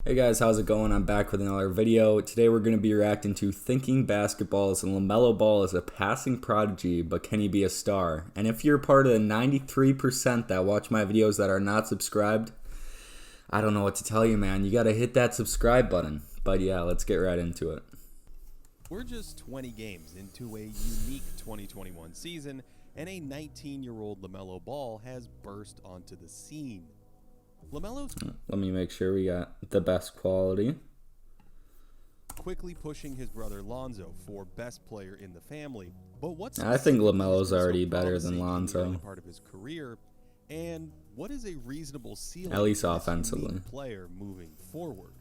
Hey guys, how's it going? I'm back with another video. Today we're going to be reacting to Thinking Basketball as Lamelo Ball is a passing prodigy, but can he be a star? And if you're part of the 93% that watch my videos that are not subscribed, I don't know what to tell you, man. You got to hit that subscribe button. But yeah, let's get right into it. We're just 20 games into a unique 2021 season, and a 19-year-old Lamelo Ball has burst onto the scene. Lamelo's Let me make sure we got the best quality. quickly pushing his brother Lonzo for best player in the family. But what's I think Lamelo's so already better than promising in the Lonzo. early part of his career, and what is a reasonable ceiling At least for this offensively. unique player moving forward?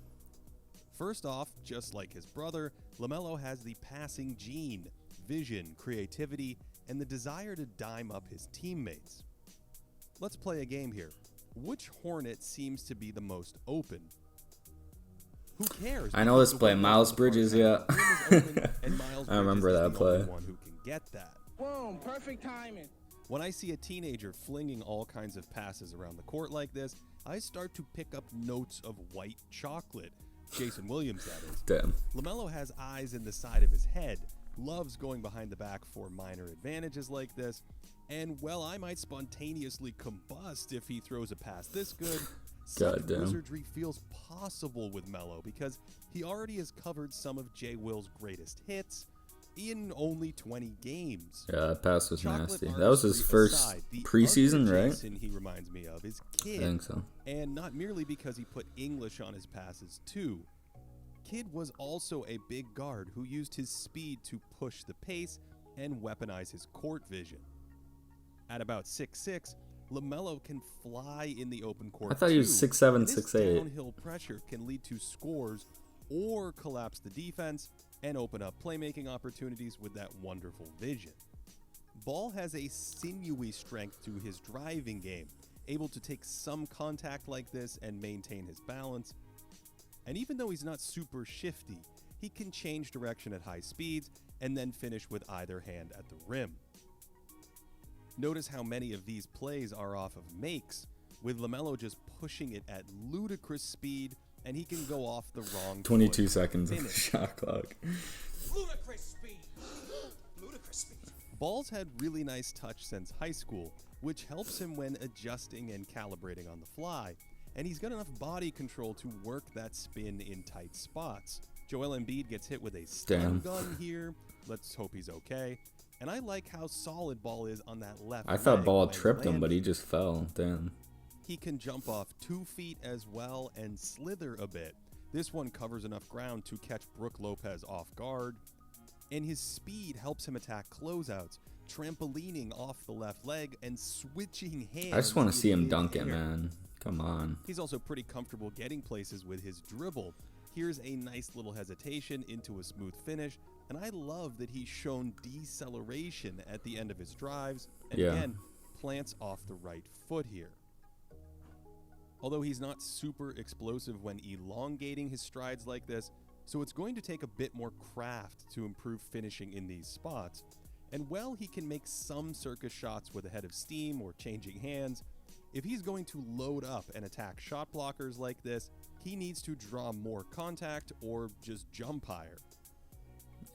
First off, just like his brother, Lamelo has the passing gene, vision, creativity, and the desire to dime up his teammates. Let's play a game here. Which Hornet seems to be the most open? Who cares? I know this play, Miles Bridges, yeah. I remember that play. One who can get that. Boom, perfect timing. When I see a teenager flinging all kinds of passes around the court like this, I start to pick up notes of white chocolate. Jason Williams, that is. Damn. Lamelo has eyes in the side of his head, loves going behind the back for minor advantages like this, and well, I might spontaneously combust if he throws a pass this good. Such Goddamn. wizardry feels possible with Melo because he already has covered some of J. Will's greatest hits in only 20 games. Yeah, that pass was Chocolate nasty. That was his artistry first aside, the preseason, other right? Jason he reminds me of is Kid. I think so. And not merely because he put English on his passes too. Kid was also a big guard who used his speed to push the pace and weaponize his court vision. At about 6'6", Lamelo can fly in the open court. I thought he was 6'7", This 6'8". downhill pressure can lead to scores or collapse the defense and open up playmaking opportunities with that wonderful vision. Ball has a sinewy strength to his driving game, able to take some contact like this and maintain his balance. And even though he's not super shifty, he can change direction at high speeds and then finish with either hand at the rim. Notice how many of these plays are off of makes, with Lamelo just pushing it at ludicrous speed, and he can go off the wrong 22 foot. seconds of the Finish. shot clock. Ludicrous speed. Ludicrous speed. Ball's had really nice touch since high school, which helps him when adjusting and calibrating on the fly, and he's got enough body control to work that spin in tight spots. Joel Embiid gets hit with a stun gun here. Let's hope he's okay. And I like how solid Ball is on that left I thought leg Ball when tripped him, but landing. he just fell. Damn. He can jump off 2 feet as well and slither a bit. This one covers enough ground to catch Brook Lopez off guard. And his speed helps him attack closeouts, trampolining off the left leg and switching hands. I just want to see him in dunk it, air. man. Come on. He's also pretty comfortable getting places with his dribble. Here's a nice little hesitation into a smooth finish, and I love that he's shown deceleration at the end of his drives, and Yeah. again, plants off the right foot here. Although he's not super explosive when elongating his strides like this, so it's going to take a bit more craft to improve finishing in these spots. And while he can make some circus shots with a head of steam or changing hands, if he's going to load up and attack shot blockers like this, he needs to draw more contact or just jump higher.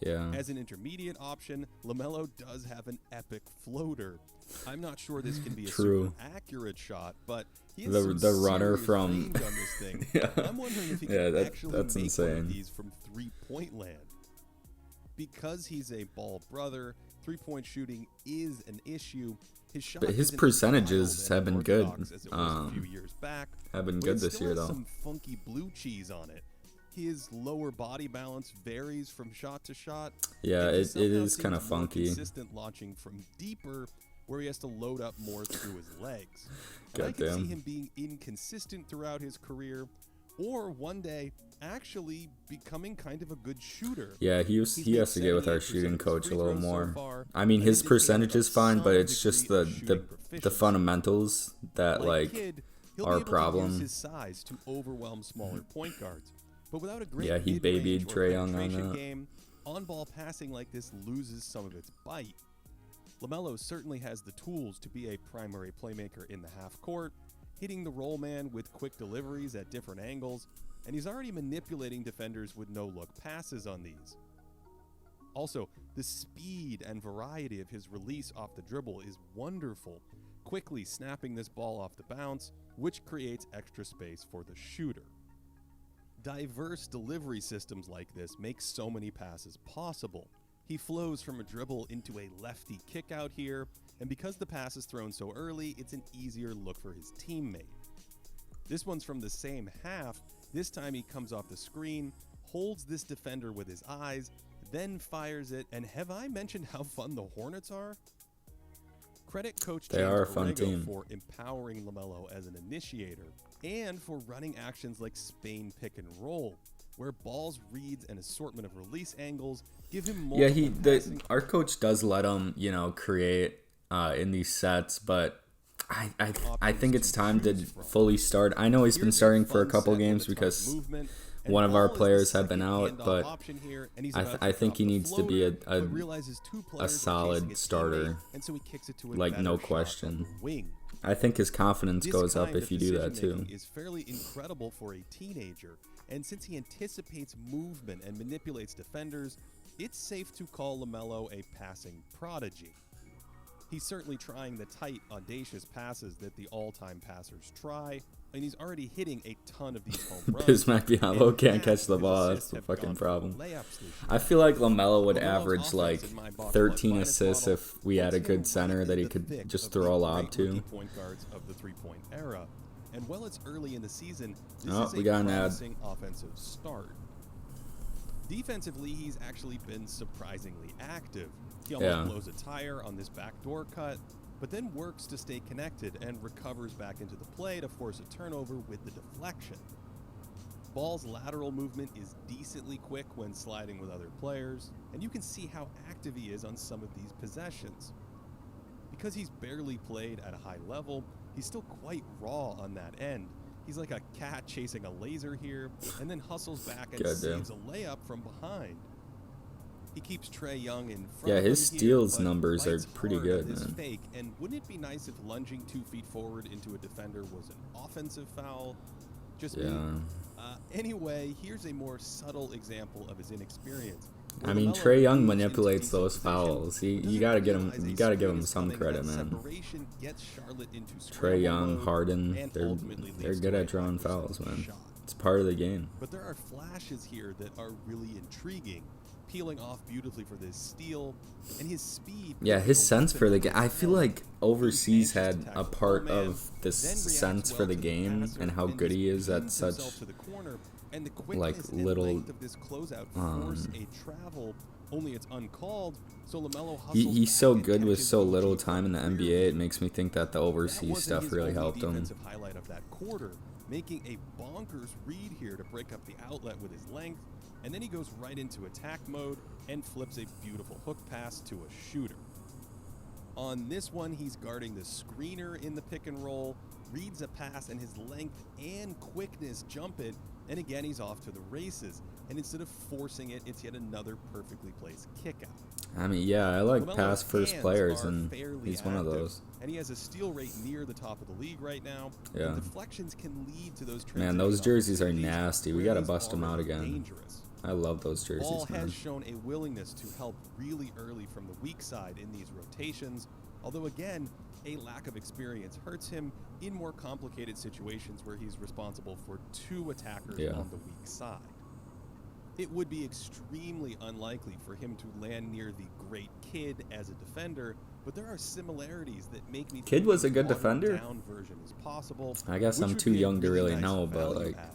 Yeah. As an intermediate option, Lamelo does have an epic floater. I'm not sure this can be a True. super accurate shot, but he has The some runner serious from- range on this thing. Yeah. I'm wondering if he Yeah, can that- actually that's make one insane. of these from three-point land. Because he's a Ball brother, three-point shooting is an issue. His shot But his isn't percentages wild have and been good, orthodox as it was a few years back, Have been but good it this still year, has though. some funky blue cheese on it. His lower body balance varies from shot to shot. Yeah, and he it somehow is seems kind of more funky. Consistent launching from deeper, where he has to load up more through his legs. And I can see Goddamn. him being inconsistent throughout his career, or one day actually becoming kind of a good shooter. Yeah, he He's has made to get with our 78% shooting of his coach a free little throws so more. far, I mean, and his indicating percentage is fine, but some it's just degree the of shooting the proficiency. fundamentals that like Kid, he'll are be a able to problem. use his size to overwhelm smaller point guards. But without a great Yeah, he mid-range babied or Trae Young on penetration that. game, on-ball passing like this loses some of its bite. Lamelo certainly has the tools to be a primary playmaker in the half court, hitting the roll man with quick deliveries at different angles, and he's already manipulating defenders with no-look passes on these. Also, the speed and variety of his release off the dribble is wonderful, quickly snapping this ball off the bounce, which creates extra space for the shooter. Diverse delivery systems like this make so many passes possible. He flows from a dribble into a lefty kick out here, and because the pass is thrown so early, it's an easier look for his teammate. This one's from the same half. This time he comes off the screen, holds this defender with his eyes, then fires it, and have I mentioned how fun the Hornets are? Credit Coach They James are a fun Borrego team. for empowering Lamelo as an initiator and for running actions like Spain pick and roll, where balls, reads, and assortment of release angles give him multiple passing. Our coach does let him, create in these sets, but I think it's time to fully start. I know he's been starting for a couple games because one of our players have been out, but I think he needs to be a solid starter, like no question. I think his confidence goes up if you do that too. Is fairly incredible for a teenager, and since he anticipates movement and manipulates defenders, it's safe to call Lamelo a passing prodigy. He's certainly trying the tight, audacious passes that the all-time passers try, and he's already hitting a ton of these home runs. Bismack can't catch the ball. That's the fucking problem. I feel like Lamelo would average like 13 assists if we had a good center that he could just throw a lob to. Point guards of the three-point era. And while it's early in the season, this is we a got an ad. promising offensive start. Defensively, he's actually been surprisingly active. He almost blows a tire on this backdoor cut, but then works to stay connected and recovers back into the play to force a turnover with the deflection. Ball's lateral movement is decently quick when sliding with other players, and you can see how active he is on some of these possessions. Because he's barely played at a high level, he's still quite raw on that end. He's like a cat chasing a laser here, and then hustles back and saves a layup from behind. He keeps Trae Young in front of him his here, steals but numbers are bites pretty hard good, on this man. fake, and wouldn't it be nice if lunging 2 feet forward into a defender was an offensive foul? Just me. Anyway, here's a more subtle example of his inexperience. I mean, Trae Young manipulates those fouls. You gotta give him some credit, man. Trae Young, Harden, they're good at drawing fouls, man. It's part of the game. But there are flashes here that are really intriguing, peeling off beautifully for this steal, and his speed. Yeah, his sense for the game. I feel like overseas had a part of this sense for the game and how good he is at such like little. Only it's uncalled, so Lamelo He's so good with so little time in the NBA. It makes me think that the overseas stuff really helped him. Highlight of that quarter, making a bonkers read here to break up the outlet with his length, and then he goes right into attack mode and flips a beautiful hook pass to a shooter. On this one, he's guarding the screener in the pick and roll, reads a pass, and his length and quickness jump it, and again he's off to the races. And instead of forcing it, it's yet another perfectly placed kick out. I mean, yeah, I like Lamelo's pass first hands players, are and fairly he's one of active, those. And he has a steal rate near the top of the league right now. Yeah. And deflections can lead to those. Man, those jerseys are opportunities nasty. We where gotta he's bust them out already again. dangerous. I love those jerseys, Ball man. has shown a willingness to help really early from the weak side in these rotations, although again, a lack of experience hurts him in more complicated situations where he's responsible for 2 attackers on the weak side. It would be extremely unlikely for him to land near the great Kid as a defender, but there are similarities that make me think Kid was a good a defender? down version is possible. I guess which I'm would too be a young to really nice know, but value like, add.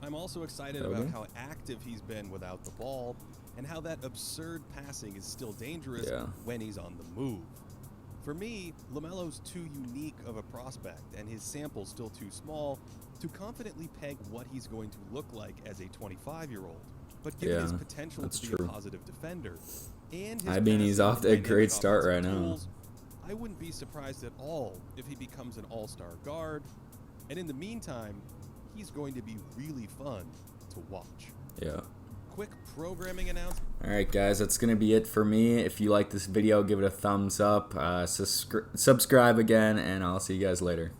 I'm also excited Okay. about how active he's been without the ball, and how that absurd passing is still dangerous when he's on the move. For me, Lamelo's too unique of a prospect, and his sample's still too small to confidently peg what he's going to look like as a 25-year-old. But given his potential to be a positive defender, and his he's off to a great start right now. tools, I wouldn't be surprised at all if he becomes an all-star guard. And in the meantime, he's going to be really fun to watch. Yeah. Quick programming announcement. Alright guys, that's going to be it for me. If you like this video, give it a thumbs up, subscribe again, and I'll see you guys later.